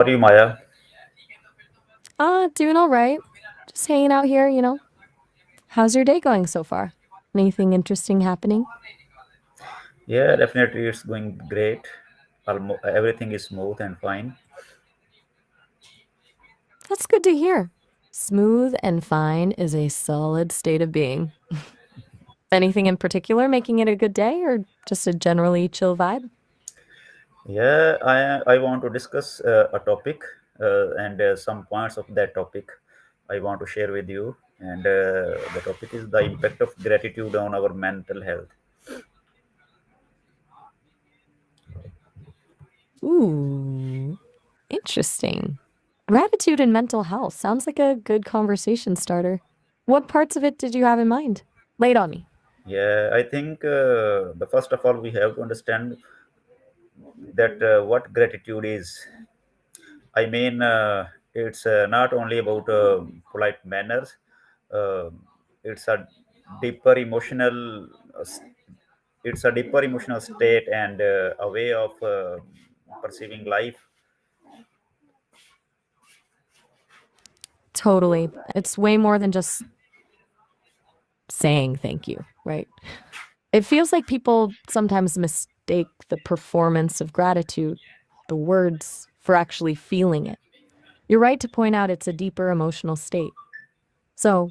How are you, Maya? Doing all right. Just hanging out here. How's your day going so far? Anything interesting happening? Yeah, definitely it's going great. Everything is smooth and fine. That's good to hear. Smooth and fine is a solid state of being. Anything in particular making it a good day or just a generally chill vibe? Yeah, I want to discuss a topic and some points of that topic I want to share with you. And the topic is the impact of gratitude on our mental health. Ooh, interesting. Gratitude and mental health sounds like a good conversation starter. What parts of it did you have in mind? Lay it on me. Yeah, I think the first of all we have to understand that what gratitude is. I mean, it's not only about polite manners. Uh, it's a deeper emotional. It's a deeper emotional state and a way of perceiving life. Totally. It's way more than just saying thank you, right? It feels like people sometimes mistake the performance of gratitude, the words, for actually feeling it. You're right to point out it's a deeper emotional state. So,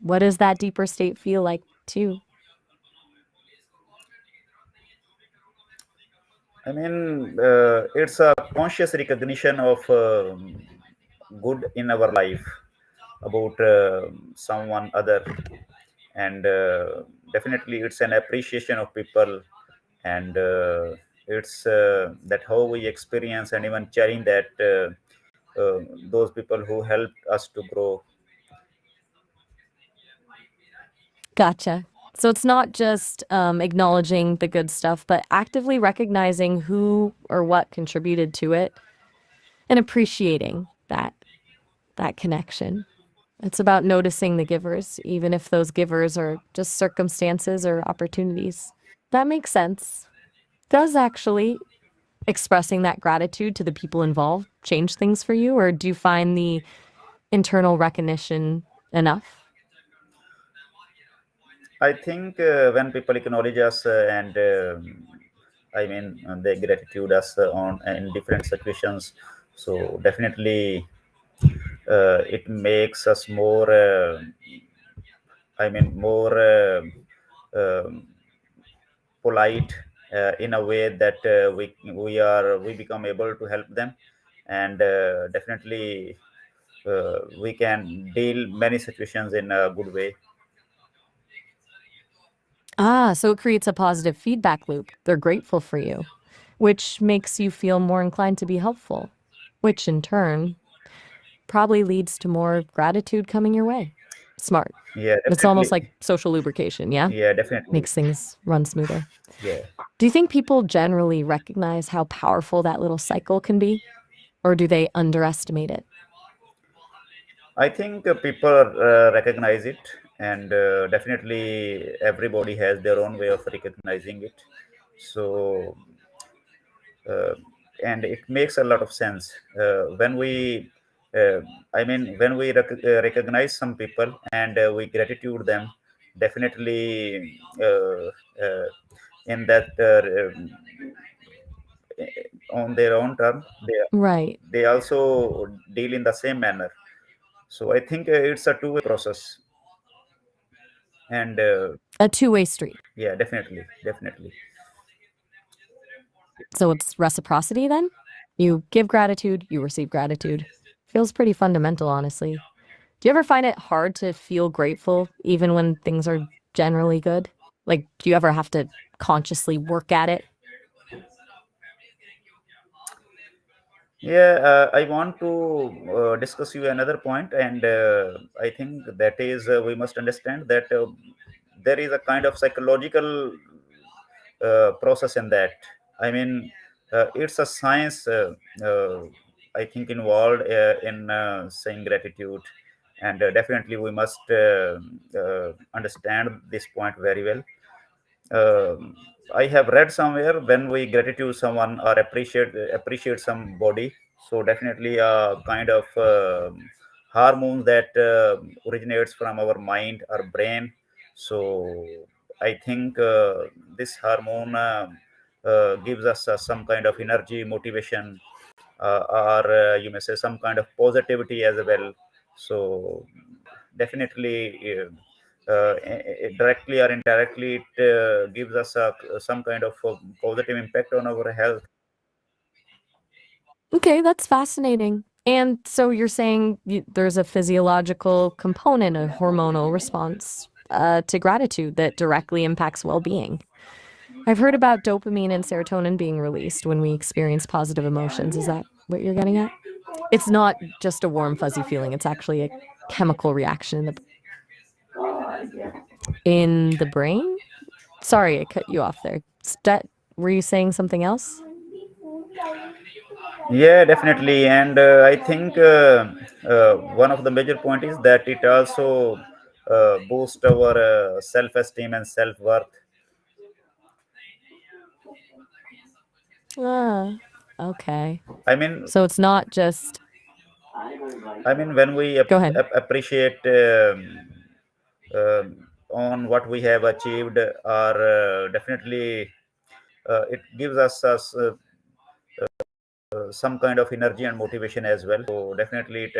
what does that deeper state feel like to you? I mean, it's a conscious recognition of good in our life about someone other, and definitely it's an appreciation of people, and it's that how we experience and even sharing that those people who helped us to grow. Gotcha. So, it's not just acknowledging the good stuff, but actively recognizing who or what contributed to it and appreciating that connection. It's about noticing the givers, even if those givers are just circumstances or opportunities. That makes sense. Does actually expressing that gratitude to the people involved change things for you, or do you find the internal recognition enough? I think when people acknowledge us and I mean they gratitude us on in different situations, so definitely it makes us more more um polite in a way that we become able to help them, and definitely we can deal many situations in a good way. So it creates a positive feedback loop. They're grateful for you, which makes you feel more inclined to be helpful, which in turn probably leads to more gratitude coming your way. Smart. Yeah, It's almost definitely. like social lubrication, yeah? Yeah, definitely. Makes things run smoother. Yeah, Do you think people generally recognize how powerful that little cycle can be? Or do they underestimate it? I think people recognize it, and definitely everybody has their own way of recognizing it. So, uh, and it makes a lot of sense when we, uh, when we recognize some people and we gratitude them. Definitely, in that on their own term, Right. they also deal in the same manner. So I think it's a two-way process, and A two-way street. yeah, definitely, definitely. So it's reciprocity then? You give gratitude, you receive gratitude. Feels pretty fundamental, honestly. Do you ever find it hard to feel grateful even when things are generally good? Like, do you ever have to consciously work at it? Yeah, I want to discuss you another point, and I think that is we must understand that there is a kind of psychological process in that. I mean, it's a science. I think involved in saying gratitude, and definitely we must understand this point very well. um, I have read somewhere when we gratitude someone or appreciate somebody. So definitely a kind of hormone that originates from our mind or brain. So I think this hormone gives us some kind of energy, motivation, or you may say some kind of positivity as well. So definitely directly or indirectly it gives us some kind of positive impact on our health. Okay, that's fascinating. And so you're saying there's a physiological component, a hormonal response to gratitude that directly impacts well being. I've heard about dopamine and serotonin being released when we experience positive emotions. Is that what you're getting at? It's not just a warm, fuzzy feeling, it's actually a chemical reaction in the brain. Sorry, I cut you off there. Were you saying something else? Yeah, definitely. And I think one of the major point is that it also boosts our self-esteem and self-worth. Ah, okay. I mean, So it's not just. when we Go ahead. appreciate on what we have achieved, or definitely it gives us some kind of energy and motivation as well. So definitely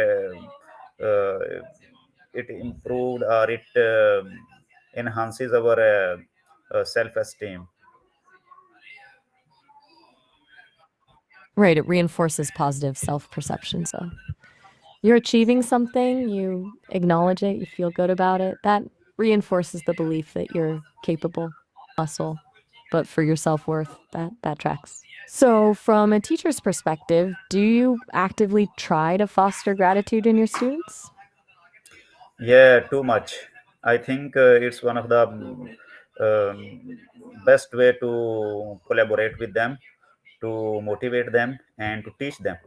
it improved, or it enhances our self-esteem. Right, it reinforces positive self perception. So you're achieving something, you acknowledge it, you feel good about it. That reinforces the belief that you're capable, muscle, but for your self worth, that tracks. So, from a teacher's perspective, do you actively try to foster gratitude in your students? Yeah, too much. I think it's one of the best way to collaborate with them, to motivate them, and to teach them.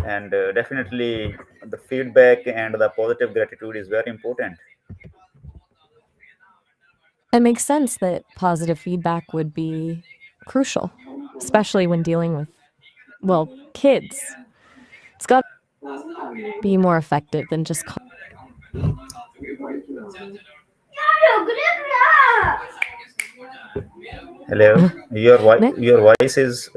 And definitely the feedback and the positive gratitude is very important. It makes sense that positive feedback would be crucial, especially when dealing with, well, kids. It's got to be more effective than just. Hello, Nick? your voice is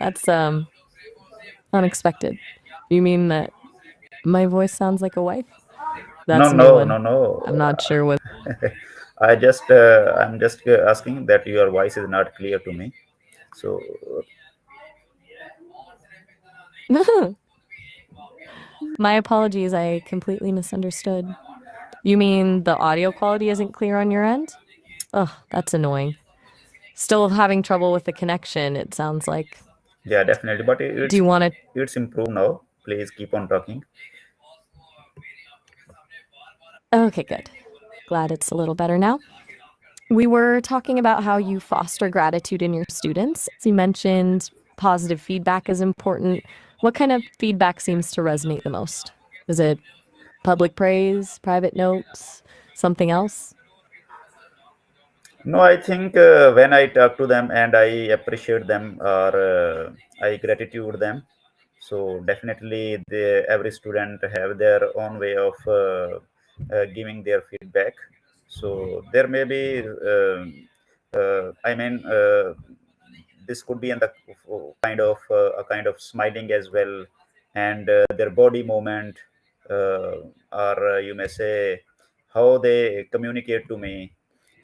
That's unexpected. You mean that my voice sounds like a wife? no, That's a new no, no, one. no. I'm not sure what. I'm just asking that your voice is not clear to me. So My apologies, I completely misunderstood. You mean the audio quality isn't clear on your end? Ugh, that's annoying. Still having trouble with the connection, it sounds like. yeah, definitely. But Do you want to? it's improved now. Please keep on talking. Okay, good. Glad it's a little better now. We were talking about how you foster gratitude in your students. You mentioned positive feedback is important. What kind of feedback seems to resonate the most? Is it public praise, private notes, something else? No, I think when I talk to them and I appreciate them, or I gratitude them, so definitely every student have their own way of giving their feedback. So there may be, this could be in the kind of a kind of smiling as well, and their body movement, or you may say how they communicate to me.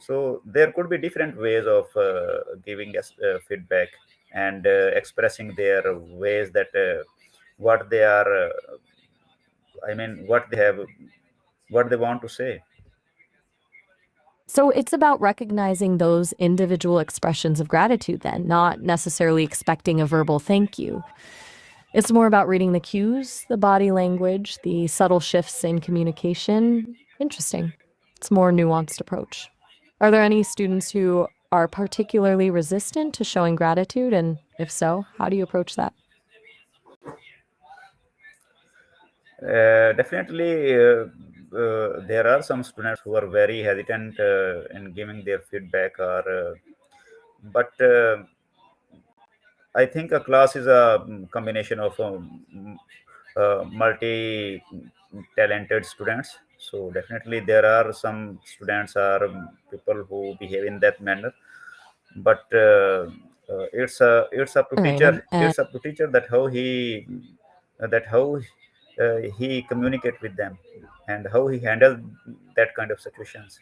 So there could be different ways of giving us feedback, and expressing their ways that what they are what they have, what they want to say. So it's about recognizing those individual expressions of gratitude, then, not necessarily expecting a verbal thank you. It's more about reading the cues, the body language, the subtle shifts in communication. Interesting. It's a more nuanced approach. Are there any students who are particularly resistant to showing gratitude? And if so, how do you approach that? Definitely, there are some students who are very hesitant in giving their feedback, or but I think a class is a combination of multi-talented students. So definitely there are some students are people who behave in that manner, but it's up to All right. teacher. It's up to teacher that how he communicate with them and how he handle that kind of situations.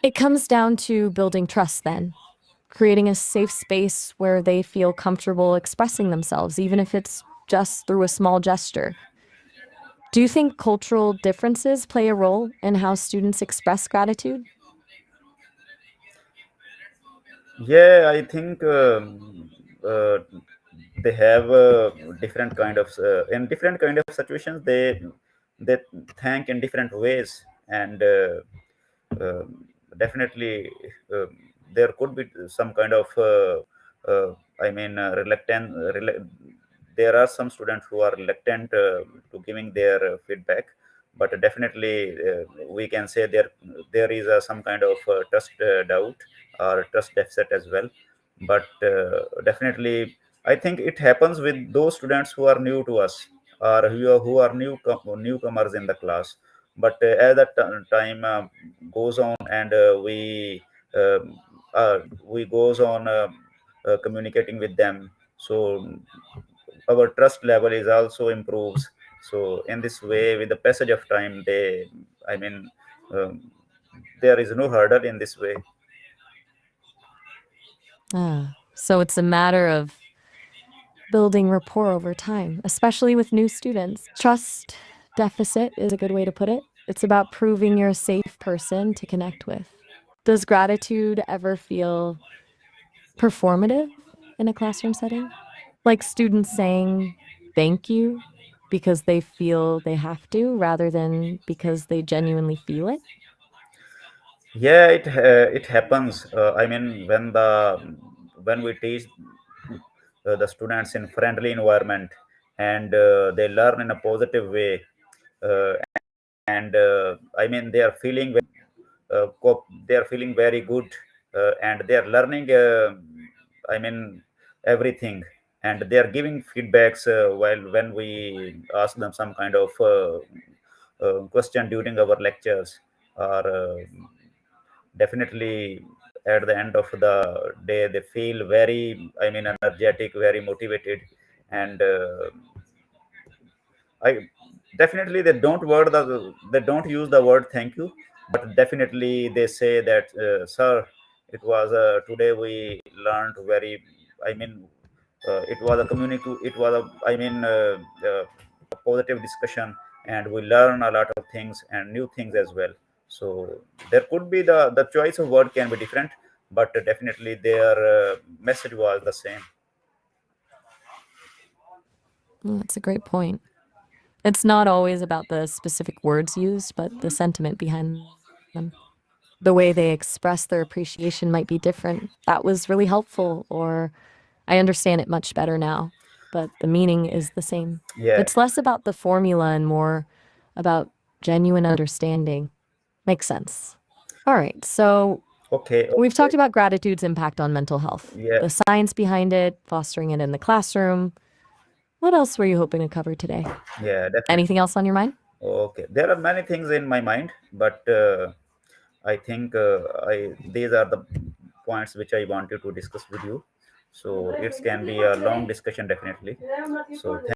It comes down to building trust then, creating a safe space where they feel comfortable expressing themselves, even if it's just through a small gesture. Do you think cultural differences play a role in how students express gratitude? Yeah, I think they have different kind of in different kind of situations they thank in different ways, and uh, definitely there could be some kind of reluctant. There are some students who are reluctant to giving their feedback, but definitely we can say there is some kind of trust doubt or trust deficit as well. But definitely I think it happens with those students who are new to us, or who are newcomers in the class. But as the time goes on, and um, we goes on communicating with them, so our trust level is also improves. So in this way, with the passage of time, I mean um, there is no hurdle in this way. So it's a matter of building rapport over time, especially with new students. Trust deficit is a good way to put it. It's about proving you're a safe person to connect with. Does gratitude ever feel performative in a classroom setting? Like students saying thank you because they feel they have to rather than because they genuinely feel it? Yeah, it happens. I mean, when we teach the students in friendly environment, and they learn in a positive way, uh, and I mean they are feeling very good, and they are learning. I mean everything, and they are giving feedbacks while when we ask them some kind of question during our lectures, or definitely at the end of the day they feel very, I mean, energetic, very motivated. And I definitely they don't use the word thank you, but definitely they say that sir, today we learned very, I mean, it was a, I mean, a positive discussion, and we learn a lot of things and new things as well. So there could be the choice of word can be different, but definitely their message was the same. That's a great point. It's not always about the specific words used, but the sentiment behind them. The way they express their appreciation might be different. That was really helpful, or I understand it much better now, but the meaning is the same. Yeah. It's less about the formula and more about genuine understanding. Makes sense. All right, so Okay. we've Okay. talked about gratitude's impact on mental health, Yeah. the science behind it, fostering it in the classroom. What else were you hoping to cover today? Yeah, definitely. Anything else on your mind? Okay, there are many things in my mind, but I think I these are the points which I wanted to discuss with you. So it can be a long discussion, definitely. So